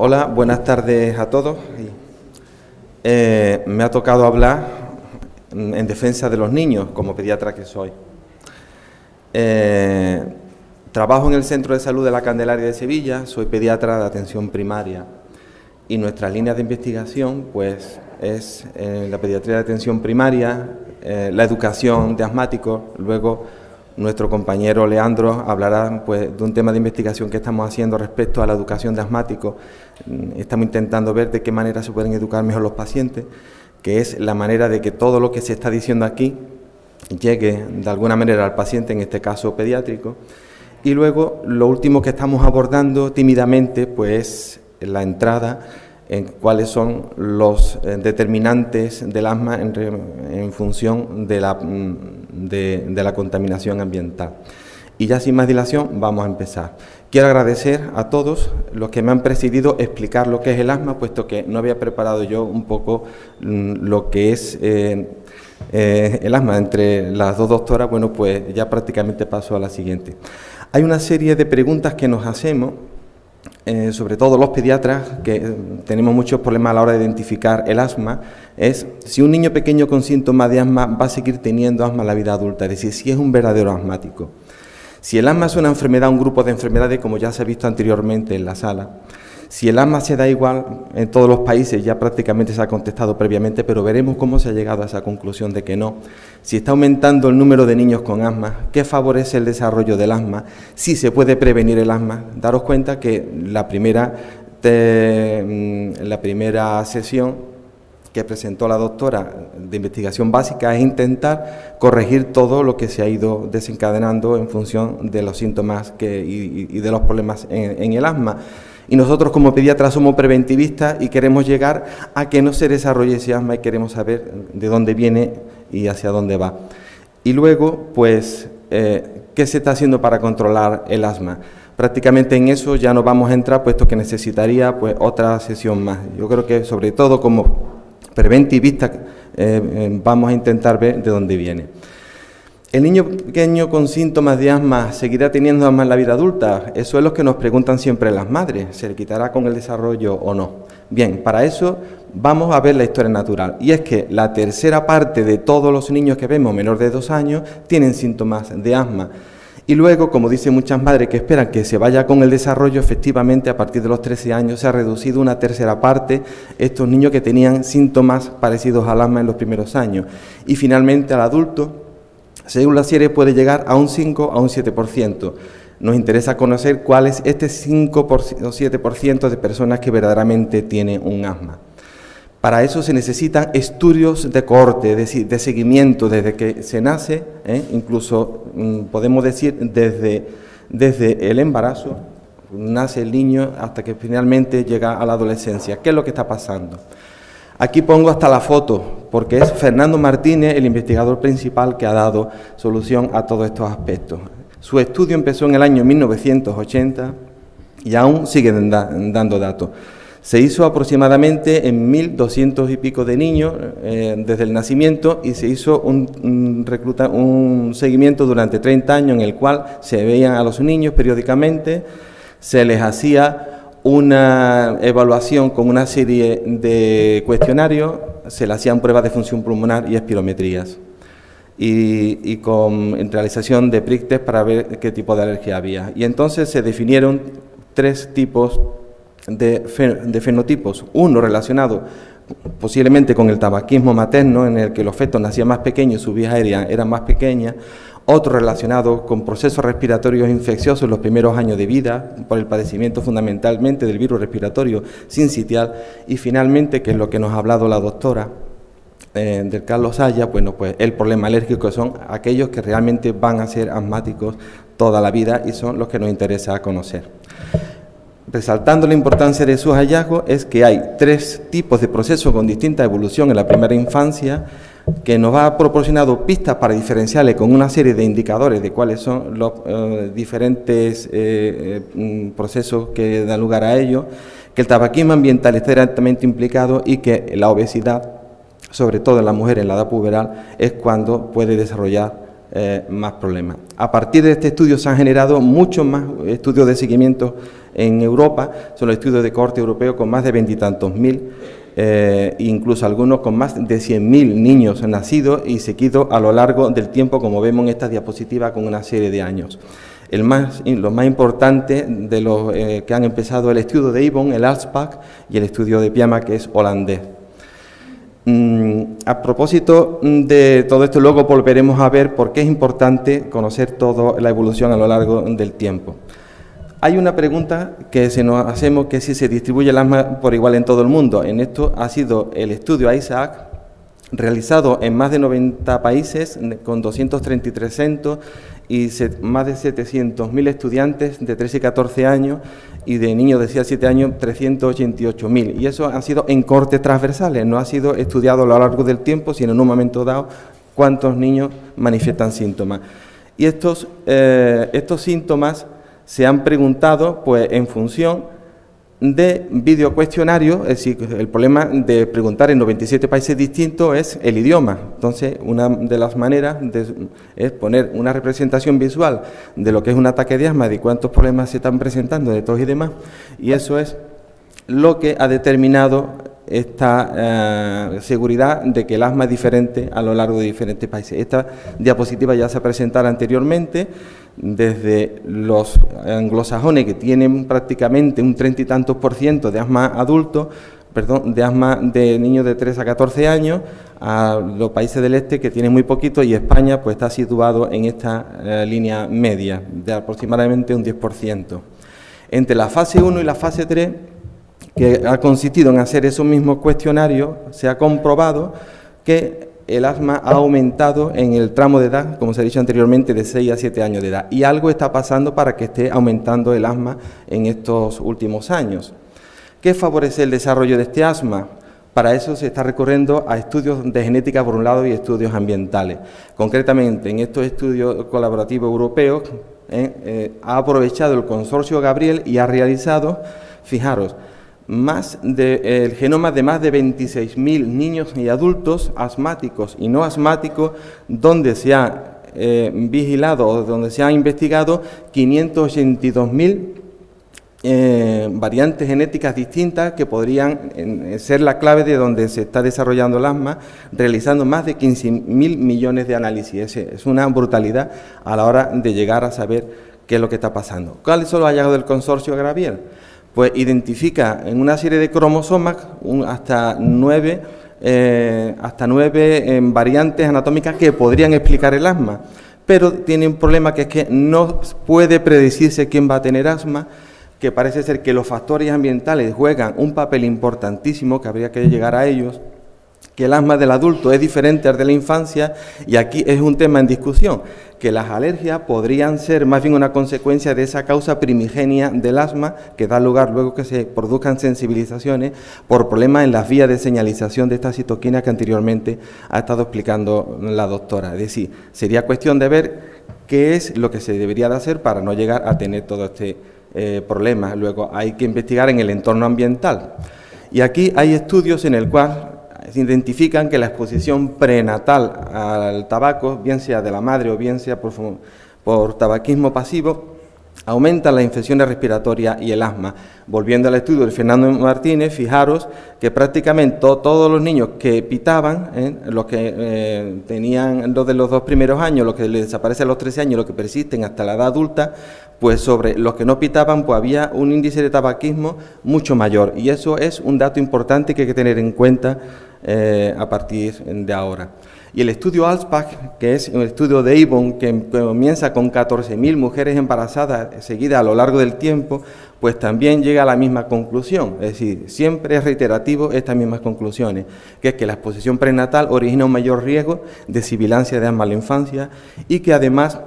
Hola, buenas tardes a todos. Me ha tocado hablar en defensa de los niños, como pediatra que soy. Trabajo en el Centro de Salud de la Candelaria de Sevilla, soy pediatra de atención primaria y nuestra línea de investigación pues es la pediatría de atención primaria, la educación de asmáticos. Luego nuestro compañero Leandro hablará pues de un tema de investigación que estamos haciendo respecto a la educación de asmáticos. Estamos intentando ver de qué manera se pueden educar mejor los pacientes, que es la manera de que todo lo que se está diciendo aquí llegue de alguna manera al paciente, en este caso pediátrico. Y luego lo último que estamos abordando tímidamente pues la entrada en cuáles son los determinantes del asma en función de la contaminación ambiental. Y ya sin más dilación vamos a empezar. Quiero agradecer a todos los que me han precedido explicar lo que es el asma, puesto que no había preparado yo un poco lo que es el asma. Entre las dos doctoras, bueno, pues ya prácticamente paso a la siguiente. Hay una serie de preguntas que nos hacemos, sobre todo los pediatras, que tenemos muchos problemas a la hora de identificar el asma, es si un niño pequeño con síntomas de asma va a seguir teniendo asma en la vida adulta, es decir, si es un verdadero asmático. Si el asma es una enfermedad, un grupo de enfermedades, como ya se ha visto anteriormente en la sala, si el asma se da igual en todos los países, ya prácticamente se ha contestado previamente, pero veremos cómo se ha llegado a esa conclusión de que no. Si está aumentando el número de niños con asma, ¿qué favorece el desarrollo del asma? Si se puede prevenir el asma. Daros cuenta que la primera sesión que presentó la doctora de investigación básica es intentar corregir todo lo que se ha ido desencadenando en función de los síntomas y de los problemas en el asma. Y nosotros como pediatras somos preventivistas y queremos llegar a que no se desarrolle ese asma y queremos saber de dónde viene y hacia dónde va. Y luego, pues, ¿qué se está haciendo para controlar el asma? Prácticamente en eso ya no vamos a entrar, puesto que necesitaría pues otra sesión más. Yo creo que sobre todo como preventivistas vamos a intentar ver de dónde viene. ¿El niño pequeño con síntomas de asma seguirá teniendo asma en la vida adulta? Eso es lo que nos preguntan siempre las madres. ¿Se le quitará con el desarrollo o no? Bien, para eso vamos a ver la historia natural. Y es que la tercera parte de todos los niños que vemos menores de 2 años tienen síntomas de asma. Y luego, como dicen muchas madres que esperan que se vaya con el desarrollo, efectivamente a partir de los 13 años se ha reducido una tercera parte estos niños que tenían síntomas parecidos al asma en los primeros años. Y finalmente al adulto, según la serie, puede llegar a un 5 a un 7%. Nos interesa conocer cuál es este 5 o 7% de personas que verdaderamente tienen un asma. Para eso se necesitan estudios de cohorte, es decir, de seguimiento desde que se nace, incluso podemos decir desde el embarazo, nace el niño hasta que finalmente llega a la adolescencia. ¿Qué es lo que está pasando? Aquí pongo hasta la foto, porque es Fernando Martínez, el investigador principal que ha dado solución a todos estos aspectos. Su estudio empezó en el año 1980 y aún sigue dando datos. Se hizo aproximadamente en 1.200 y pico de niños desde el nacimiento y se hizo un seguimiento durante 30 años en el cual se veían a los niños periódicamente, se les hacía una evaluación con una serie de cuestionarios, se le hacían pruebas de función pulmonar y espirometrías y con realización de prick test para ver qué tipo de alergia había. Y entonces se definieron 3 tipos de fenotipos, uno relacionado posiblemente con el tabaquismo materno, en el que los fetos nacían más pequeños y sus vías aéreas eran más pequeñas, otro relacionado con procesos respiratorios infecciosos en los primeros años de vida, por el padecimiento fundamentalmente del virus respiratorio sincitial, y finalmente, que es lo que nos ha hablado la doctora del Carlos Haya, bueno, pues el problema alérgico son aquellos que realmente van a ser asmáticos toda la vida y son los que nos interesa conocer. Resaltando la importancia de sus hallazgos, es que hay 3 tipos de procesos con distinta evolución en la primera infancia, que nos ha proporcionado pistas para diferenciarle con una serie de indicadores de cuáles son los diferentes procesos que dan lugar a ello, que el tabaquismo ambiental está directamente implicado y que la obesidad, sobre todo en la mujer en la edad puberal, es cuando puede desarrollar más problemas. A partir de este estudio se han generado muchos más estudios de seguimiento en Europa, son los estudios de cohorte europeo con más de 20 y tantos mil, incluso algunos con más de 100.000 niños nacidos y seguidos a lo largo del tiempo, como vemos en esta diapositiva, con una serie de años. Lo más importante de los que han empezado el estudio de Ibon, el ALSPAC, y el estudio de PIAMA, que es holandés. A propósito de todo esto, luego volveremos a ver por qué es importante conocer toda la evolución a lo largo del tiempo. Hay una pregunta que se nos hacemos, que es si se distribuye el asma por igual en todo el mundo. En esto ha sido el estudio ISAAC, realizado en más de 90 países, con 233 centros y más de 700.000 estudiantes de 13 y 14 años, y de niños de 6 a 7 años, 388.000. Y eso ha sido en cohortes transversales, no ha sido estudiado a lo largo del tiempo, sino en un momento dado cuántos niños manifiestan síntomas. Y estos síntomas se han preguntado pues en función de videocuestionarios, es decir, el problema de preguntar en 97 países distintos es el idioma. Entonces, una de las maneras es poner una representación visual de lo que es un ataque de asma, de cuántos problemas se están presentando, de tos y demás, y eso es lo que ha determinado esta seguridad de que el asma es diferente a lo largo de diferentes países. Esta diapositiva ya se ha presentado anteriormente, desde los anglosajones, que tienen prácticamente un 30 y tantos % de asma adulto, de asma de niños de 3 a 14 años, a los países del este, que tienen muy poquito, y España pues está situado en esta línea media, de aproximadamente un 10%. Entre la fase 1 y la fase 3, que ha consistido en hacer esos mismos cuestionarios, se ha comprobado que el asma ha aumentado en el tramo de edad, como se ha dicho anteriormente, de 6 a 7 años de edad. Y algo está pasando para que esté aumentando el asma en estos últimos años. ¿Qué favorece el desarrollo de este asma? Para eso se está recurriendo a estudios de genética por un lado y estudios ambientales. Concretamente, en estos estudios colaborativos europeos, ha aprovechado el consorcio Gabriel y ha realizado, fijaros, el genoma de más de 26.000 niños y adultos asmáticos y no asmáticos, donde se ha vigilado, donde se ha investigado 582.000 variantes genéticas distintas que podrían ser la clave de donde se está desarrollando el asma, realizando más de 15.000 millones de análisis. Es una brutalidad a la hora de llegar a saber qué es lo que está pasando. ¿Cuáles son los hallazgos del consorcio Gabriel? Pues identifica en una serie de cromosomas hasta 9 variantes anatómicas que podrían explicar el asma, pero tiene un problema, que es que no puede predecirse quién va a tener asma, que parece ser que los factores ambientales juegan un papel importantísimo, que habría que llegar a ellos, que el asma del adulto es diferente al de la infancia, y aquí es un tema en discusión, que las alergias podrían ser más bien una consecuencia de esa causa primigenia del asma, que da lugar luego que se produzcan sensibilizaciones por problemas en las vías de señalización de esta citoquina que anteriormente ha estado explicando la doctora. Es decir, sería cuestión de ver qué es lo que se debería de hacer para no llegar a tener todo este problema. Luego hay que investigar en el entorno ambiental. Y aquí hay estudios en el cual se identifican que la exposición prenatal al tabaco, bien sea de la madre o bien sea por tabaquismo pasivo, aumenta las infecciones respiratorias y el asma. Volviendo al estudio de Fernando Martínez, fijaros que prácticamente todos los niños que pitaban, los que tenían los de los 2 primeros años, los que les desaparecen a los 13 años, los que persisten hasta la edad adulta, pues sobre los que no pitaban, pues había un índice de tabaquismo mucho mayor. Y eso es un dato importante que hay que tener en cuenta a partir de ahora. Y el estudio ALSPAC, que es un estudio de Ibon, que comienza con 14.000 mujeres embarazadas seguidas a lo largo del tiempo, pues también llega a la misma conclusión. Es decir, siempre es reiterativo estas mismas conclusiones, que es que la exposición prenatal origina un mayor riesgo de sibilancia de asma en la infancia, y que además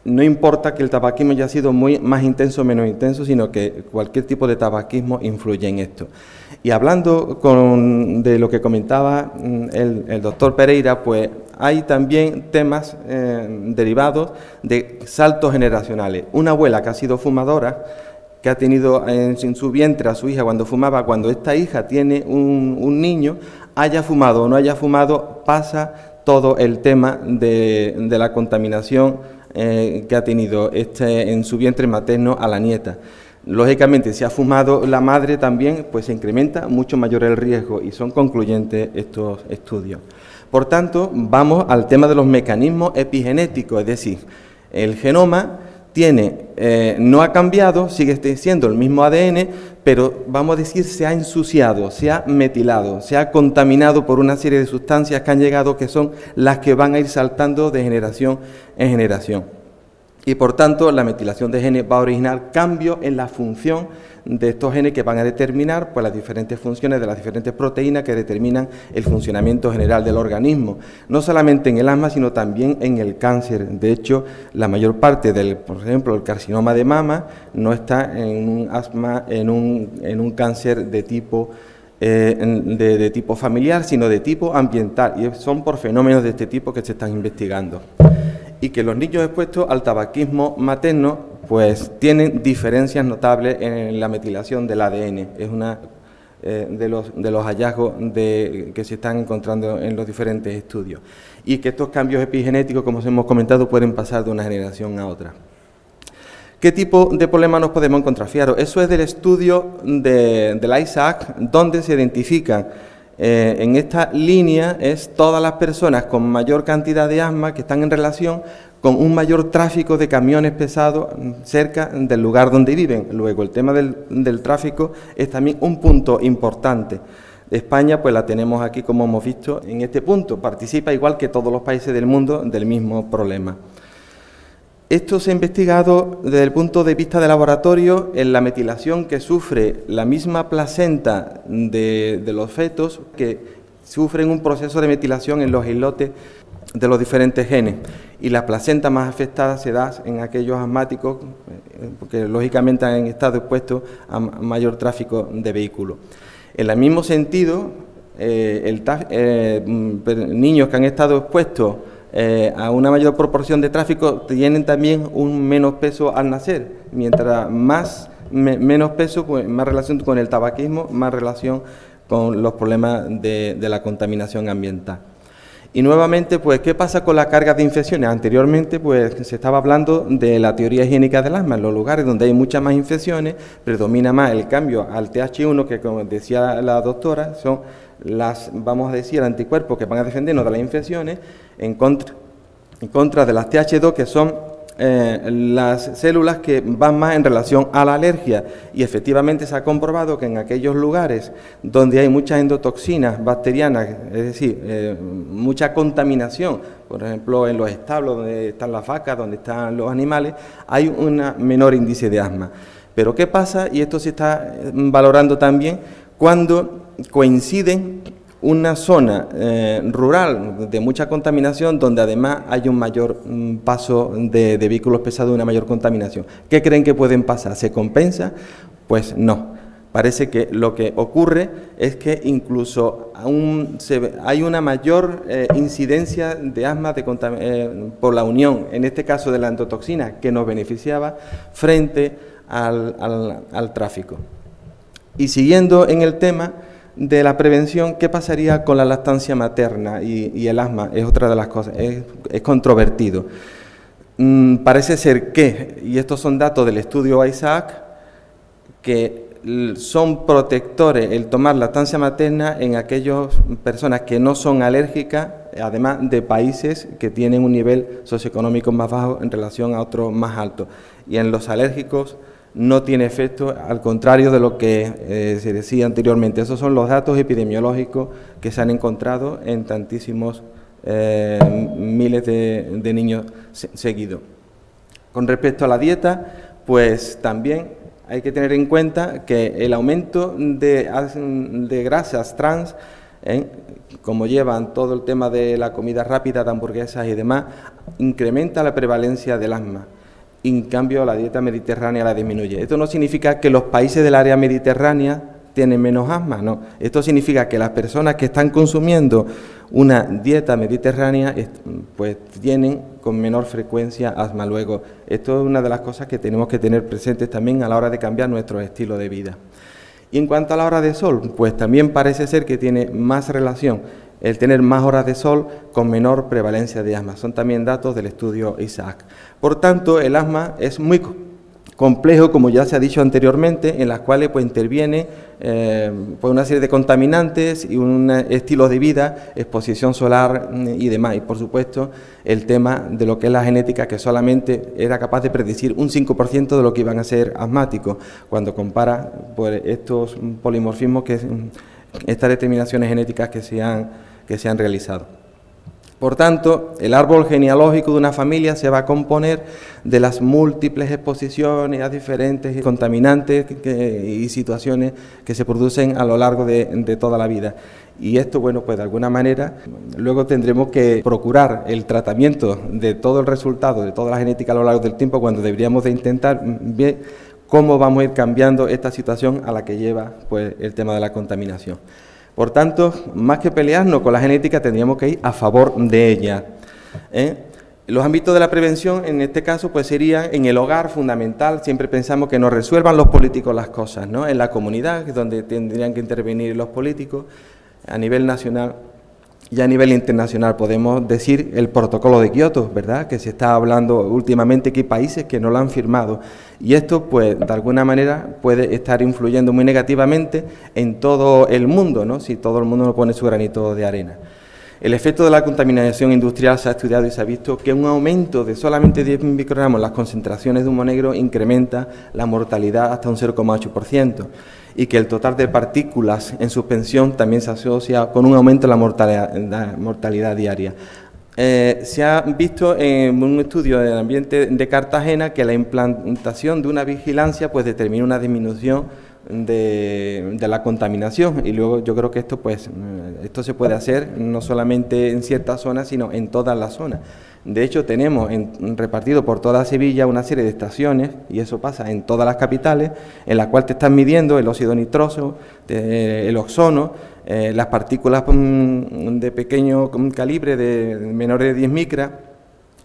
no importa que el tabaquismo haya sido más intenso o menos intenso, sino que cualquier tipo de tabaquismo influye en esto. Y hablando de lo que comentaba el doctor Pereira, pues hay también temas derivados de saltos generacionales. Una abuela que ha sido fumadora, que ha tenido en su vientre a su hija cuando fumaba, cuando esta hija tiene un niño, haya fumado o no haya fumado, pasa todo el tema de la contaminación que ha tenido en su vientre materno a la nieta. Lógicamente, si ha fumado la madre también, pues se incrementa mucho mayor el riesgo y son concluyentes estos estudios. Por tanto, vamos al tema de los mecanismos epigenéticos, es decir, el genoma no ha cambiado, sigue siendo el mismo ADN, pero vamos a decir se ha ensuciado, se ha metilado, se ha contaminado por una serie de sustancias que han llegado, que son las que van a ir saltando de generación en generación. Y por tanto, la metilación de genes va a originar cambios en la función de estos genes que van a determinar pues, las diferentes funciones de las diferentes proteínas que determinan el funcionamiento general del organismo. No solamente en el asma, sino también en el cáncer. De hecho, la mayor parte por ejemplo, el carcinoma de mama no está en un asma, en un cáncer de tipo de tipo familiar, sino de tipo ambiental. Y son por fenómenos de este tipo que se están investigando. Y que los niños expuestos al tabaquismo materno pues tienen diferencias notables en la metilación del ADN. Es una de los hallazgos que se están encontrando en los diferentes estudios. Y que estos cambios epigenéticos, como os hemos comentado, pueden pasar de una generación a otra. ¿Qué tipo de problemas nos podemos encontrar? Fijaros, eso es del estudio de la ISAAC, donde se identifican en esta línea todas las personas con mayor cantidad de asma que están en relación con un mayor tráfico de camiones pesados cerca del lugar donde viven. Luego, el tema del tráfico es también un punto importante. España, pues la tenemos aquí, como hemos visto, en este punto. Participa, igual que todos los países del mundo, del mismo problema. Esto se ha investigado desde el punto de vista de laboratorio en la metilación que sufre la misma placenta de los fetos, que sufren un proceso de metilación en los islotes de los diferentes genes. Y la placenta más afectada se da en aquellos asmáticos, porque lógicamente han estado expuestos a mayor tráfico de vehículos. En el mismo sentido, niños que han estado expuestos a una mayor proporción de tráfico tienen también un menos peso al nacer. Mientras menos peso, pues más relación con el tabaquismo, más relación con los problemas de la contaminación ambiental. Y nuevamente, pues, ¿qué pasa con la carga de infecciones? Anteriormente, pues, se estaba hablando de la teoría higiénica del asma. En los lugares donde hay muchas más infecciones, predomina más el cambio al TH1, que, como decía la doctora, son vamos a decir, anticuerpos que van a defendernos de las infecciones, en contra de las TH2, que son las células que van más en relación a la alergia. Y efectivamente se ha comprobado que en aquellos lugares donde hay muchas endotoxinas bacterianas, es decir, mucha contaminación, por ejemplo en los establos donde están las vacas, donde están los animales, hay un menor índice de asma. Pero ¿qué pasa? Y esto se está valorando también cuando coinciden una zona rural de mucha contaminación, donde además hay un mayor paso de vehículos pesados, una mayor contaminación. ¿Qué creen que pueden pasar? ¿Se compensa? Pues no. Parece que lo que ocurre es que incluso hay una mayor incidencia de asma por la unión, en este caso de la endotoxina, que nos beneficiaba frente al tráfico. Y siguiendo en el tema de la prevención, ¿qué pasaría con la lactancia materna y el asma? Es otra de las cosas, es controvertido. Parece ser que, y estos son datos del estudio ISAAC, que son protectores el tomar lactancia materna en aquellas personas que no son alérgicas, además de países que tienen un nivel socioeconómico más bajo en relación a otros más altos. Y en los alérgicos no tiene efecto, al contrario de lo que se decía anteriormente. Esos son los datos epidemiológicos que se han encontrado en tantísimos miles de niños seguidos. Con respecto a la dieta, pues también hay que tener en cuenta que el aumento de grasas trans, como llevan todo el tema de la comida rápida, de hamburguesas y demás, incrementa la prevalencia del asma. En cambio, la dieta mediterránea la disminuye. Esto no significa que los países del área mediterránea tienen menos asma, no. Esto significa que las personas que están consumiendo una dieta mediterránea, pues tienen con menor frecuencia asma. Luego, esto es una de las cosas que tenemos que tener presentes también a la hora de cambiar nuestro estilo de vida. Y en cuanto a la hora de sol, pues también parece ser que tiene más relación el tener más horas de sol con menor prevalencia de asma. Son también datos del estudio ISAAC. Por tanto, el asma es muy complejo, como ya se ha dicho anteriormente, en las cuales pues interviene pues una serie de contaminantes y un estilo de vida, exposición solar y demás. Y por supuesto el tema de lo que es la genética, que solamente era capaz de predecir un 5% de lo que iban a ser asmáticos, cuando compara pues estos polimorfismos, estas determinaciones genéticas que se han realizado. Por tanto, el árbol genealógico de una familia se va a componer de las múltiples exposiciones a diferentes contaminantes y situaciones que se producen a lo largo de toda la vida. Y esto, bueno, pues de alguna manera luego tendremos que procurar el tratamiento de todo el resultado, de toda la genética a lo largo del tiempo, cuando deberíamos de intentar ver cómo vamos a ir cambiando esta situación a la que lleva pues el tema de la contaminación. Por tanto, más que pelearnos con la genética, tendríamos que ir a favor de ella. Los ámbitos de la prevención, en este caso, pues serían en el hogar, fundamental. Siempre pensamos que nos resuelvan los políticos las cosas, ¿no? En la comunidad, que es donde tendrían que intervenir los políticos, a nivel nacional y a nivel internacional. Podemos decir el protocolo de Kioto, ¿verdad?, que se está hablando últimamente, que hay países que no lo han firmado. Y esto, pues, de alguna manera puede estar influyendo muy negativamente en todo el mundo, ¿no?, si todo el mundo no pone su granito de arena. El efecto de la contaminación industrial se ha estudiado y se ha visto que un aumento de solamente 10 microgramos en las concentraciones de humo negro incrementa la mortalidad hasta un 0,8%, y que el total de partículas en suspensión también se asocia con un aumento en la mortalidad diaria. Se ha visto en un estudio del ambiente de Cartagena que la implantación de una vigilancia pues determina una disminución de la contaminación, y luego yo creo que esto se puede hacer no solamente en ciertas zonas, sino en todas las zonas. De hecho, tenemos repartido por toda Sevilla una serie de estaciones, y eso pasa en todas las capitales, en las cuales te están midiendo el óxido nitroso, el ozono, las partículas de pequeño calibre, de menores de 10 micras,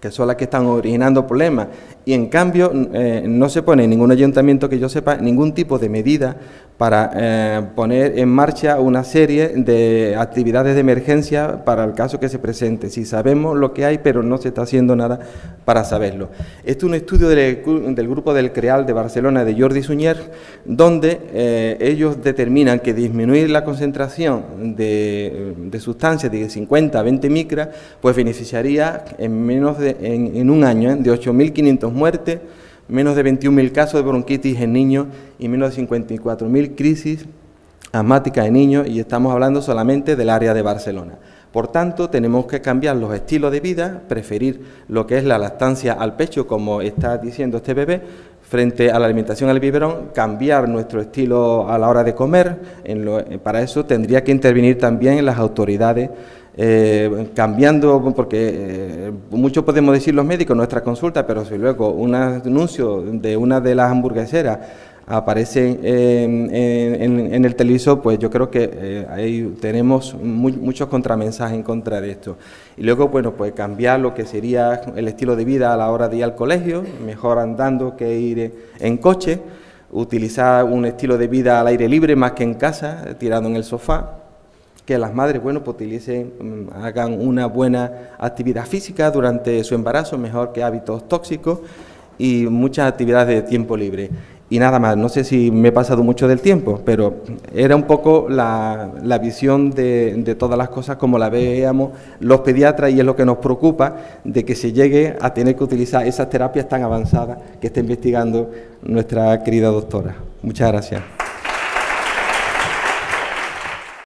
que son las que están originando problemas, y en cambio no se pone en ningún ayuntamiento que yo sepa ningún tipo de medida para poner en marcha una serie de actividades de emergencia para el caso que se presente. Si sabemos lo que hay, pero no se está haciendo nada para saberlo. Este es un estudio del grupo del CREAL de Barcelona, de Jordi Sunyer, donde ellos determinan que disminuir la concentración de sustancias de 50 a 20 micras, pues beneficiaría en un año de 8.500 muertes, menos de 21.000 casos de bronquitis en niños y menos de 54.000 crisis asmáticas en niños, y estamos hablando solamente del área de Barcelona. Por tanto, tenemos que cambiar los estilos de vida, preferir lo que es la lactancia al pecho, como está diciendo este bebé, frente a la alimentación al biberón, cambiar nuestro estilo a la hora de comer. Para eso tendría que intervenir también las autoridades, cambiando, porque mucho podemos decir los médicos en nuestra consulta, pero si luego un anuncio de una de las hamburgueseras aparece en el televisor, pues yo creo que ahí tenemos muchos contramensajes en contra de esto. Y luego, bueno, pues cambiar lo que sería el estilo de vida a la hora de ir al colegio, mejor andando que ir en coche, utilizar un estilo de vida al aire libre más que en casa, tirando en el sofá. Que las madres, bueno, pues hagan una buena actividad física durante su embarazo, mejor que hábitos tóxicos, y muchas actividades de tiempo libre. Y nada más, no sé si me he pasado mucho del tiempo, pero era un poco la visión de todas las cosas como la veíamos los pediatras, y es lo que nos preocupa, de que se llegue a tener que utilizar esas terapias tan avanzadas que está investigando nuestra querida doctora. Muchas gracias.